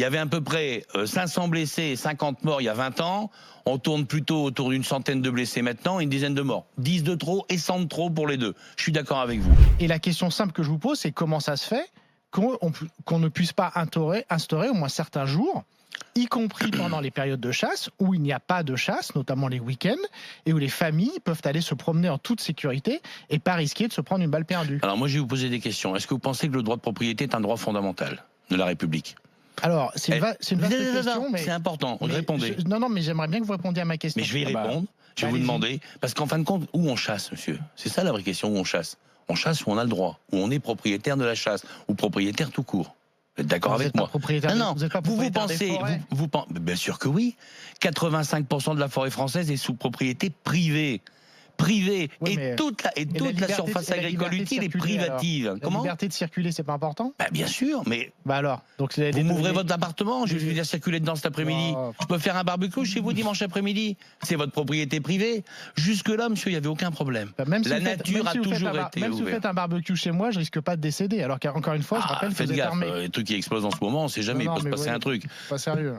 Il y avait à peu près 500 blessés et 50 morts il y a 20 ans. On tourne plutôt autour d'une centaine de blessés maintenant et une dizaine de morts. 10 de trop et 100 de trop pour les deux. Je suis d'accord avec vous. Et la question simple que je vous pose, c'est comment ça se fait qu'on ne puisse pas instaurer au moins certains jours, y compris pendant les périodes de chasse, où il n'y a pas de chasse, notamment les week-ends, et où les familles peuvent aller se promener en toute sécurité et pas risquer de se prendre une balle perdue. Alors moi je vais vous poser des questions. Est-ce que vous pensez que le droit de propriété est un droit fondamental de la République? Alors, c'est une vaste question, mais... C'est important, répondez. Non, mais j'aimerais bien que vous répondiez à ma question. Mais je vais y répondre, je vais vous demander, parce qu'en fin de compte, où on chasse, monsieur? C'est ça la vraie question, où on chasse? On chasse où on a le droit, où on est propriétaire de la chasse, ou propriétaire tout court. Vous êtes d'accord avec moi? Non, vous n'êtes pas propriétaire des forêts. Vous pensez, bien sûr que oui. 85% de la forêt française est sous propriété privée. Oui, et toute la surface agricole utile est privative. La liberté de circuler, c'est pas important? Bien sûr, mais alors, donc vous m'ouvrez votre appartement, je vais circuler dedans cet après-midi. Je peux faire un barbecue chez vous dimanche après-midi. C'est votre propriété privée. Jusque-là, monsieur, il n'y avait aucun problème. La nature a toujours été ouverte. Même si vous faites un barbecue chez moi, je risque pas de décéder. Alors qu'encore une fois, je rappelle que vous êtes armé. Les trucs qui explosent en ce moment, on ne sait jamais, il peut se passer un truc. Pas sérieux.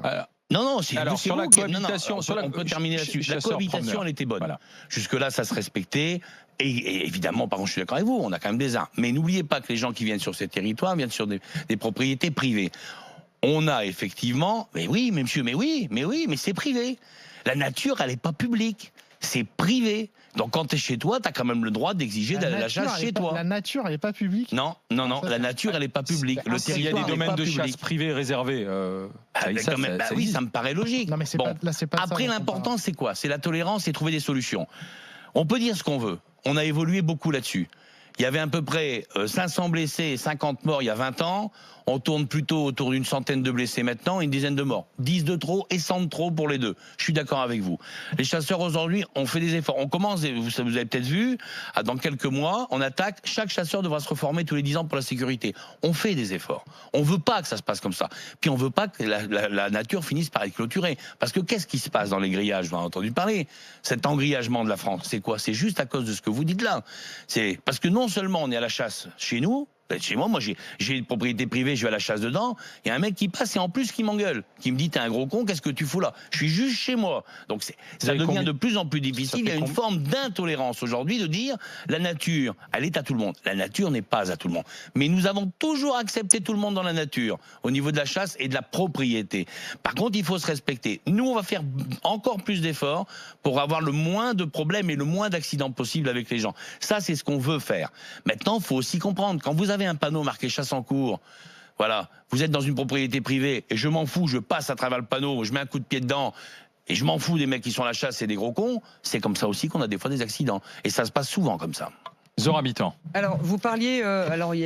Non, sur la cohabitation, on peut terminer là-dessus. La cohabitation, elle était bonne. Voilà. Jusque-là, ça se respectait. Et évidemment, par contre, je suis d'accord avec vous, on a quand même des armes. Mais n'oubliez pas que les gens qui viennent sur ces territoires viennent sur des propriétés privées. On a effectivement, mais c'est privé. La nature, elle n'est pas publique. C'est privé. Donc quand tu es chez toi, tu as quand même le droit d'exiger de la chasse chez toi. La nature, elle n'est pas publique? Non, la nature, elle n'est pas publique. Le territoire, il y a des domaines de chasse privés réservés. Oui, ça me paraît logique. Non, mais c'est pas après, l'important, c'est quoi? C'est la tolérance et trouver des solutions. On peut dire ce qu'on veut. On a évolué beaucoup là-dessus. Il y avait à peu près 500 blessés et 50 morts il y a 20 ans. On tourne plutôt autour d'une centaine de blessés maintenant et une dizaine de morts. 10 de trop et 100 de trop pour les deux. Je suis d'accord avec vous. Les chasseurs aujourd'hui, on fait des efforts. On commence, vous avez peut-être vu, dans quelques mois, on attaque. Chaque chasseur devra se reformer tous les 10 ans pour la sécurité. On fait des efforts. On veut pas que ça se passe comme ça. Puis on veut pas que la nature finisse par être clôturée. Parce que qu'est-ce qui se passe dans les grillages? Vous en avez entendu parler. Cet engrillagement de la France, c'est quoi? C'est juste à cause de ce que vous dites là. C'est parce que non seulement on est à la chasse chez nous, chez moi, j'ai une propriété privée, je vais à la chasse dedans. Il y a un mec qui passe et en plus qui m'engueule, qui me dit t'es un gros con, qu'est-ce que tu fous là? Je suis juste chez moi. Donc ça devient de plus en plus difficile. Il y a une forme d'intolérance aujourd'hui de dire la nature, elle est à tout le monde. La nature n'est pas à tout le monde. Mais nous avons toujours accepté tout le monde dans la nature, au niveau de la chasse et de la propriété. Par contre, il faut se respecter. Nous, on va faire encore plus d'efforts pour avoir le moins de problèmes et le moins d'accidents possible avec les gens. Ça, c'est ce qu'on veut faire. Maintenant, il faut aussi comprendre, quand vous avez un panneau marqué chasse en cours, voilà, vous êtes dans une propriété privée et je m'en fous, je passe à travers le panneau, je mets un coup de pied dedans et je m'en fous des mecs qui sont à la chasse et des gros cons, c'est comme ça aussi qu'on a des fois des accidents. Et ça se passe souvent comme ça. Zora Habitant. Alors, vous parliez,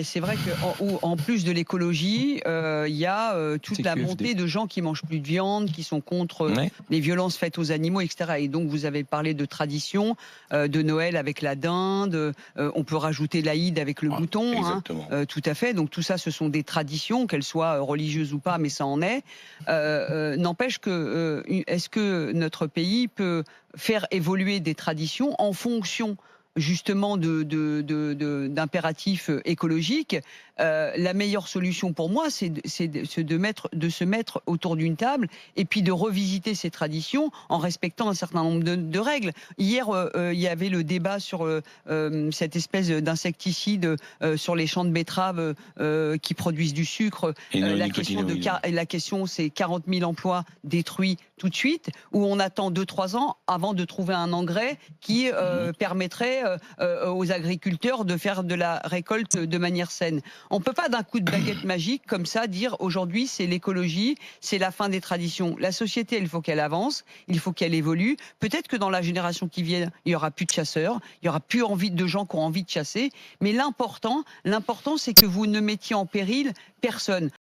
c'est vrai qu'en plus de l'écologie, il y a toute la montée de gens qui mangent plus de viande, qui sont contre les violences faites aux animaux, etc. Et donc, vous avez parlé de tradition, de Noël avec la dinde, on peut rajouter l'Aïd avec le mouton, tout à fait. Donc, tout ça, ce sont des traditions, qu'elles soient religieuses ou pas, mais ça en est. N'empêche que, est-ce que notre pays peut faire évoluer des traditions en fonction justement d'impératifs écologiques? La meilleure solution pour moi, c'est de se mettre autour d'une table et puis de revisiter ces traditions en respectant un certain nombre de règles. Hier, il y avait le débat sur cette espèce d'insecticide sur les champs de betteraves qui produisent du sucre. La question, c'est 40 000 emplois détruits tout de suite, où on attend 2-3 ans avant de trouver un engrais qui permettrait aux agriculteurs de faire de la récolte de manière saine. On ne peut pas d'un coup de baguette magique comme ça dire aujourd'hui c'est l'écologie, c'est la fin des traditions. La société, il faut qu'elle avance, il faut qu'elle évolue. Peut-être que dans la génération qui vient, il n'y aura plus de chasseurs, il n'y aura plus de gens qui ont envie de chasser. Mais l'important, c'est que vous ne mettiez en péril personne.